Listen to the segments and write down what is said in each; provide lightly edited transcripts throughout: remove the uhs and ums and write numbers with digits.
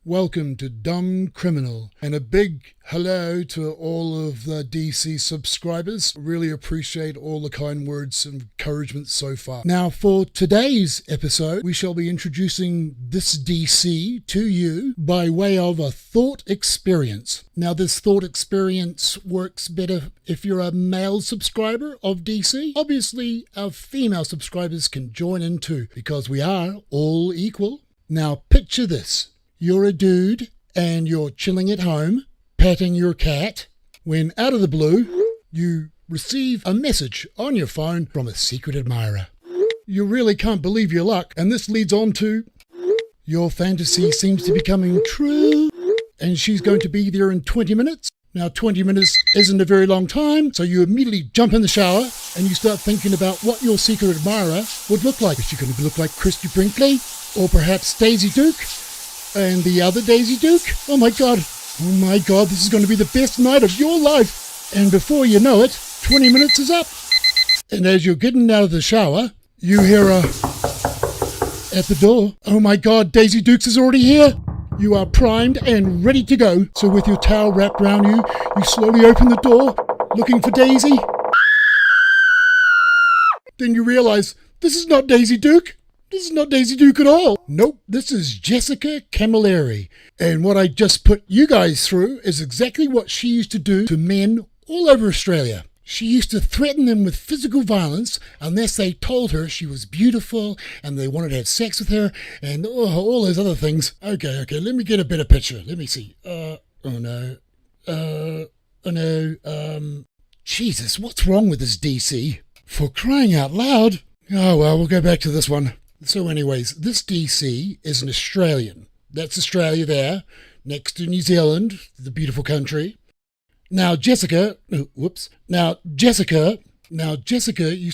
Welcome to Dumb Criminal, and a big hello to all of the DC subscribers. Really appreciate all the kind words and encouragement so far. Now, for today's episode, we shall be introducing this DC to you by way of a thought experience. Now, this thought experience works better if you're a male subscriber of DC. Obviously, our female subscribers can join in too, because we are all equal. Now, picture this. You're a dude and you're chilling at home, patting your cat, when out of the blue, you receive a message on your phone from a secret admirer. You really can't believe your luck, and this leads on to your fantasy seems to be coming true, and she's going to be there in 20 minutes. Now, 20 minutes isn't a very long time, so you immediately jump in the shower and you start thinking about what your secret admirer would look like. Is she going to look like Christy Brinkley, or perhaps Daisy Duke? And the other Daisy Duke? Oh my God, this is going to be the best night of your life. And before you know it, 20 minutes is up. And as you're getting out of the shower, you hear at the door, oh my God, Daisy Dukes is already here. You are primed and ready to go. So with your towel wrapped around you, you slowly open the door, looking for Daisy. Then you realize, this is not Daisy Duke. This is not Daisy Duke at all. Nope, this is Jessica Camilleri. And what I just put you guys through is exactly what she used to do to men all over Australia. She used to threaten them with physical violence unless they told her she was beautiful and they wanted to have sex with her and all those other things. Okay, let me get a better picture. Let me see. Jesus, what's wrong with this DC? For crying out loud. Oh, well, we'll go back to this one. So anyways, this DC is an Australian. That's Australia there, next to New Zealand, the beautiful country. Now Jessica used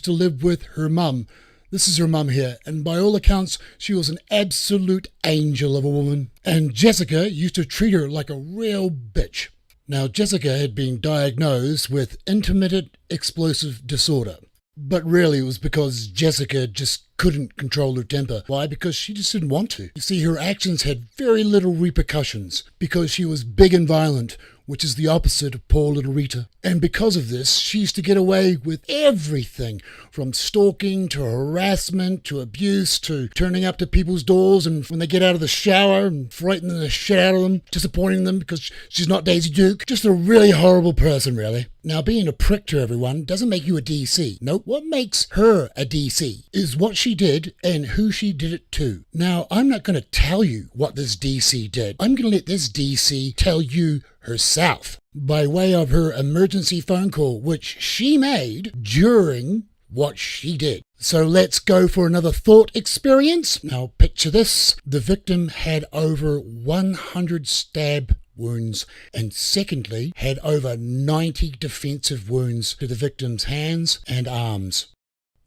to live with her mum. This is her mum here, and by all accounts, she was an absolute angel of a woman. And Jessica used to treat her like a real bitch. Now Jessica had been diagnosed with intermittent explosive disorder. But really, it was because Jessica just couldn't control her temper. Why? Because she just didn't want to. You see, her actions had very little repercussions because she was big and violent, which is the opposite of poor little Rita. And because of this, she used to get away with everything, from stalking to harassment to abuse to turning up to people's doors and when they get out of the shower and frightening the shit out of them, disappointing them because she's not Daisy Duke. Just a really horrible person, really. Now, being a prick to everyone doesn't make you a DC. Nope. What makes her a DC is what she did and who she did it to. Now, I'm not going to tell you what this DC did. I'm going to let this DC tell you herself by way of her emergency phone call, which she made during what she did. So let's go for another thought experience. Now, picture this. The victim had over 100 stab wounds, and secondly, had over 90 defensive wounds to the victim's hands and arms.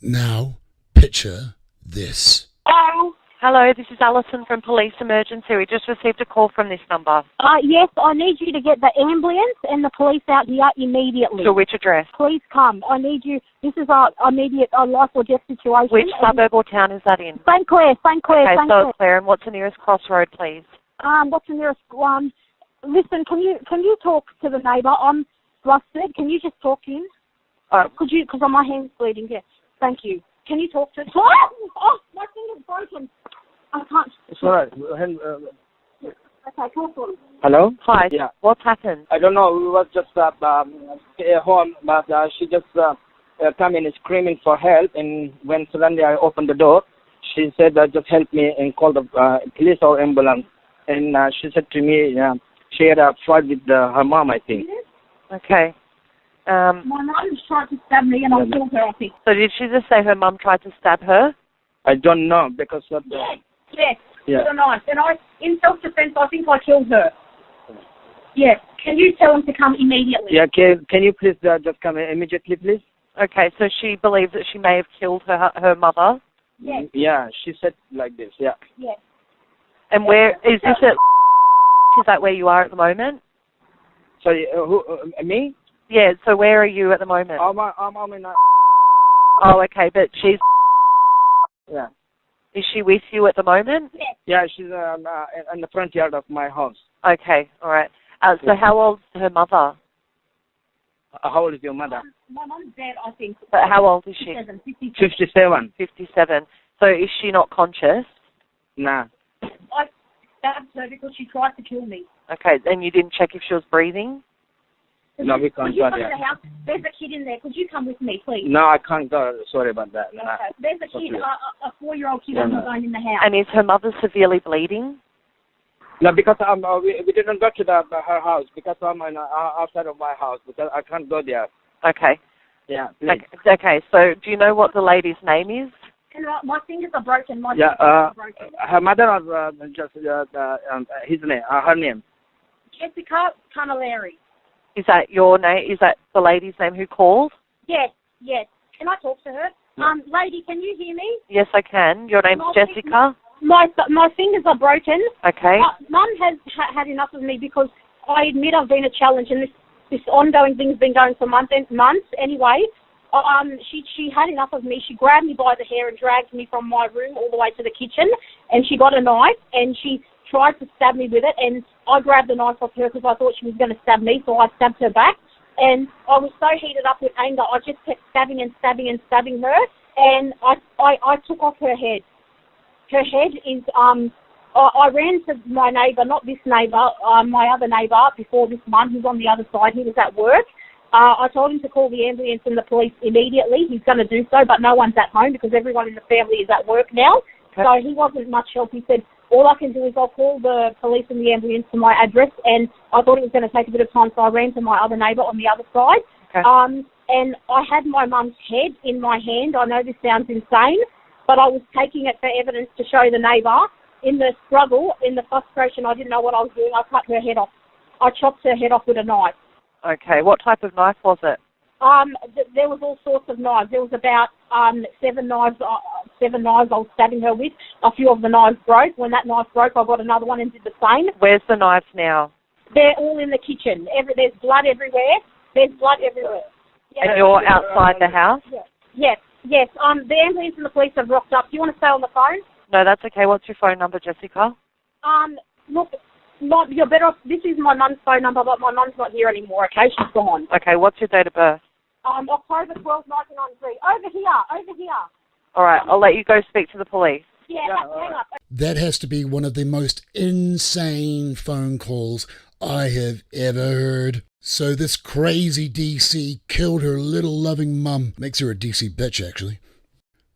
Now, picture this. Hello, this is Alison from Police Emergency. We just received a call from this number. Yes, I need you to get the ambulance and the police out here immediately. To which address? Please come. I need you. This is an immediate life or death situation. Which suburb or town is that in? St. Clair. Okay, St. so it's Clare. And what's the nearest crossroad, please? What's the nearest one? Listen, can you talk to the neighbour? I'm flustered. Can you just talk in? Could you? Because my hand's bleeding. Yeah. Thank you. Can you talk to? Oh, my finger's broken. I can't. It's all right. Okay, talk to him. Hello? Hi. Yeah. What's happened? I don't know. We was just at home, but she just come in screaming for help, and when suddenly I opened the door, she said, just help me and call the police or ambulance. And she said to me, she had a fight with her mom, I think. Okay. My mum tried to stab me and I killed her, I think. So did she just say her mum tried to stab her? I don't know because of the... Yes. Yeah. With a knife. And in self-defense, I think I killed her. Yes. Can you tell him to come immediately? Yeah, can you please just come immediately, please? Okay, so she believes that she may have killed her mother? Yes. Yeah, she said like this, yeah. Yes. And where, is this at, is that where you are at the moment? Sorry, me? Yeah, so where are you at the moment? I'm in Oh, okay, but she's... Yeah. Is she with you at the moment? Yes. Yeah, she's in the front yard of my house. Okay, all right. So how old's her mother? How old is your mother? My mum's dead, I think. But how old is she? 57. 57. So is she not conscious? Nah. I stabbed her because she tried to kill me. Okay, and you didn't check if she was breathing? No, we can't Could you go come to there. the house? There's a kid in there. Could you come with me, please? No, I can't go. Sorry about that. Nah. Okay. There's a kid, Okay. a 4-year-old kid on his own in the house. And is her mother severely bleeding? No, because we didn't go to her house because I'm outside of my house because I can't go there. Okay. Yeah, please. Okay, so do you know what the lady's name is? And my fingers are broken. My Yeah, fingers are broken. her mother was just his name, her name. Jessica Camilleri. Is that your name? Is that the lady's name who called? Yes, yes. Can I talk to her? Lady, can you hear me? Yes, I can. Your name's My Jessica? My fingers are broken. Okay. Mum has had enough of me because I admit I've been a challenge and this ongoing thing's been going for months. Anyway, she had enough of me. She grabbed me by the hair and dragged me from my room all the way to the kitchen, and she got a knife and she tried to stab me with it, and I grabbed the knife off her because I thought she was going to stab me, so I stabbed her back. And I was so heated up with anger, I just kept stabbing and stabbing and stabbing her, and I took off her head. Her head is, I ran to my neighbour, not this neighbour, my other neighbour before this one, who's on the other side. He was at work. I told him to call the ambulance and the police immediately. He's going to do so, but no one's at home because everyone in the family is at work now. Okay. So he wasn't much help. He said, all I can do is I'll call the police and the ambulance to my address, and I thought it was going to take a bit of time, so I ran to my other neighbour on the other side. Okay. And I had my mum's head in my hand. I know this sounds insane, but I was taking it for evidence to show the neighbour. In the struggle, in the frustration, I didn't know what I was doing. I cut her head off. I chopped her head off with a knife. Okay, what type of knife was it? There was all sorts of knives. There was about 7 knives I was stabbing her with. A few of the knives broke. When that knife broke, I got another one and did the same. Where's the knives now? They're all in the kitchen. There's blood everywhere. There's blood everywhere. Yeah. And you're outside the house? Yes. The ambulance and the police have rocked up. Do you want to stay on the phone? No, that's okay. What's your phone number, Jessica? Look, you're better off. This is my mum's phone number, but my mum's not here anymore, okay? She's gone. Okay, what's your date of birth? October 12, 1993. Over here. All right, I'll let you go speak to the police. Yeah, hang up. That has to be one of the most insane phone calls I have ever heard. So this crazy DC killed her little loving mum. Makes her a DC bitch, actually.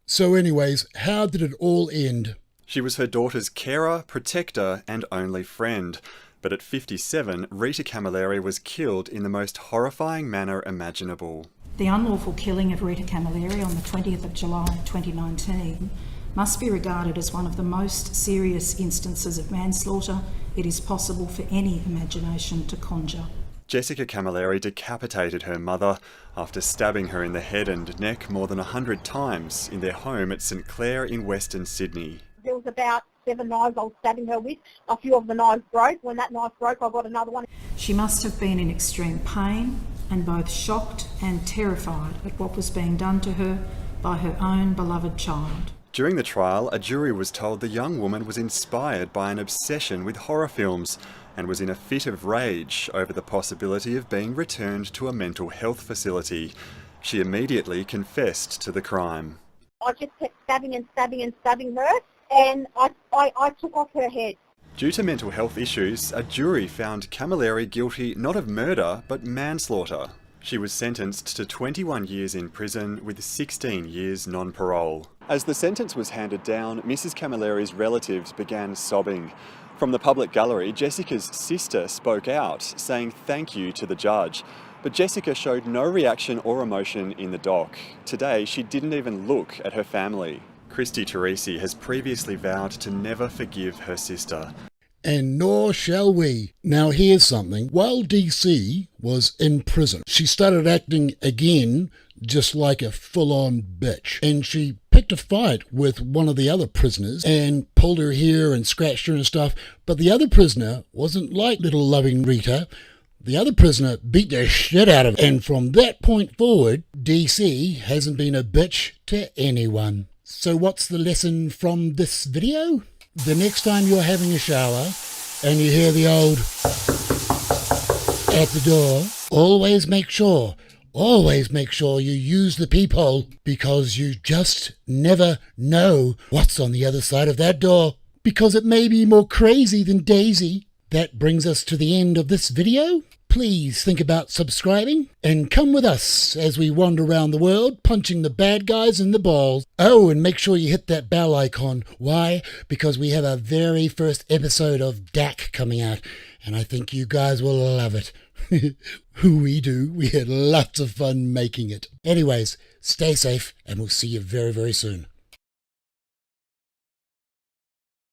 So anyways, how did it all end? She was her daughter's carer, protector, and only friend. But at 57, Rita Camilleri was killed in the most horrifying manner imaginable. The unlawful killing of Rita Camilleri on the 20th of July 2019 must be regarded as one of the most serious instances of manslaughter it is possible for any imagination to conjure. Jessica Camilleri decapitated her mother after stabbing her in the head and neck more than 100 times in their home at St Clair in Western Sydney. There was about 7 knives I was stabbing her with. A few of the knives broke. When that knife broke, I got another one. She must have been in extreme pain and both shocked and terrified at what was being done to her by her own beloved child. During the trial, a jury was told the young woman was inspired by an obsession with horror films and was in a fit of rage over the possibility of being returned to a mental health facility. She immediately confessed to the crime. I just kept stabbing and stabbing and stabbing her, and I took off her head. Due to mental health issues, a jury found Camilleri guilty not of murder, but manslaughter. She was sentenced to 21 years in prison with 16 years non-parole. As the sentence was handed down, Mrs. Camilleri's relatives began sobbing. From the public gallery, Jessica's sister spoke out, saying thank you to the judge. But Jessica showed no reaction or emotion in the dock. Today, she didn't even look at her family. Christy Teresi has previously vowed to never forgive her sister. And nor shall we. Now here's something. While DC was in prison, she started acting again just like a full-on bitch. And she picked a fight with one of the other prisoners and pulled her hair and scratched her and stuff. But the other prisoner wasn't like little loving Rita. The other prisoner beat the shit out of her. And from that point forward, DC hasn't been a bitch to anyone. So what's the lesson from this video? The next time you're having a shower and you hear the old at the door, always make sure you use the peephole, because you just never know what's on the other side of that door, because it may be more crazy than Daisy. That brings us to the end of this video. Please think about subscribing and come with us as we wander around the world punching the bad guys in the balls. Oh, and make sure you hit that bell icon. Why? Because we have our very first episode of DAC coming out, and I think you guys will love it. We do. We had lots of fun making it. Anyways, stay safe and we'll see you very, very soon.